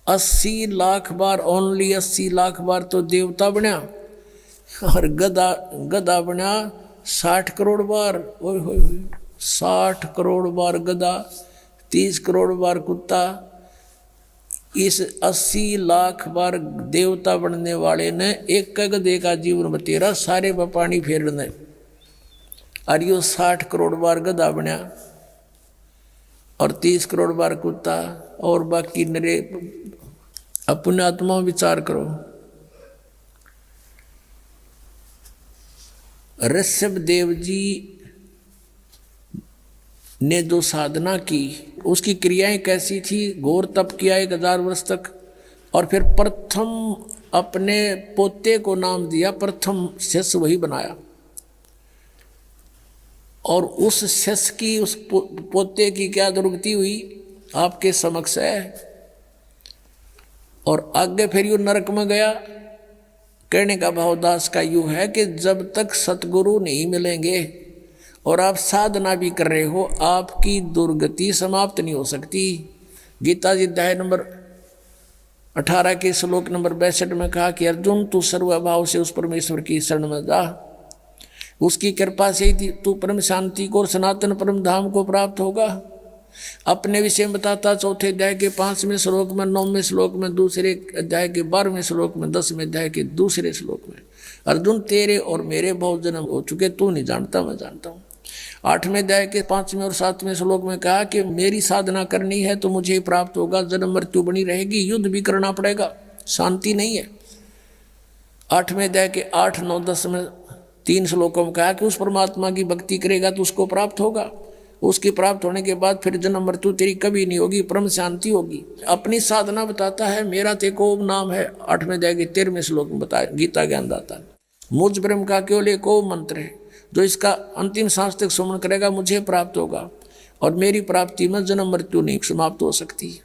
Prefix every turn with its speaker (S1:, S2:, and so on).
S1: 80 लाख बार, only 80 lakh बार तो देवता बना, और गधा गधा बना 60 करोड़ बार। ओए होए होए, 60 करोड़ बार गधा, 30 करोड़ बार कुत्ता। इस 80 लाख बार देवता बनने वाले ने एक गधे का जीवन बतेरा सारे पर पानी फेरने, और यो 60 करोड़ बार गधा बना और 30 करोड़ बार कुत्ता, और बाकी नरे। अपने आत्मा विचार करो। ऋषभ देव जी ने जो साधना की, उसकी क्रियाएं कैसी थी? घोर तप किया 1000 वर्ष तक, और फिर प्रथम अपने पोते को नाम दिया, प्रथम शिष्य वही बनाया। और उस शिष्य की, उस पोते की क्या दुर्गति हुई आपके समक्ष है। और आगे फिर यू नरक में गया। कहने का भावदास का यू है कि जब तक सतगुरु नहीं मिलेंगे और आप साधना भी कर रहे हो, आपकी दुर्गति समाप्त नहीं हो सकती। गीता जी अध्याय नंबर 18 के श्लोक नंबर 62 में कहा कि अर्जुन तू सर्वभाव से उस परमेश्वर की शरण में जा, उसकी कृपा से ही तू परम शांति को और सनातन परम धाम को प्राप्त होगा। अपने विषय में बताता 4थे अध्याय के 5वें श्लोक में, 9वें श्लोक में, दूसरे अध्याय के 12वें श्लोक में, 10वें अध्याय के दूसरे श्लोक में, अर्जुन तेरे और मेरे बहुत जन्म हो चुके, तू नहीं जानता मैं जानता हूँ। 8वें अध्याय के 5वें और 7वें श्लोक में कहा कि मेरी साधना करनी है तो मुझे ही प्राप्त होगा, जन्म मृत्यु बनी रहेगी, युद्ध भी करना पड़ेगा, शांति नहीं है। 8वें अध्याय के 8, 9, 10 में 3 श्लोकों में कहा कि उस परमात्मा की भक्ति करेगा तो उसको प्राप्त होगा, उसकी प्राप्त होने के बाद फिर जन्म मृत्यु तेरी कभी नहीं होगी, परम शांति होगी। अपनी साधना बताता है, मेरा तेको नाम है। 8वें अध्याय के 13वें श्लोक में बताया गीता ज्ञान दाता, मुझ ब्रह्म का केवल एक मंत्र है, जो इसका अंतिम सांस तक सुमन करेगा मुझे प्राप्त होगा, और मेरी प्राप्ति में जन्म मृत्यु नहीं समाप्त हो सकती।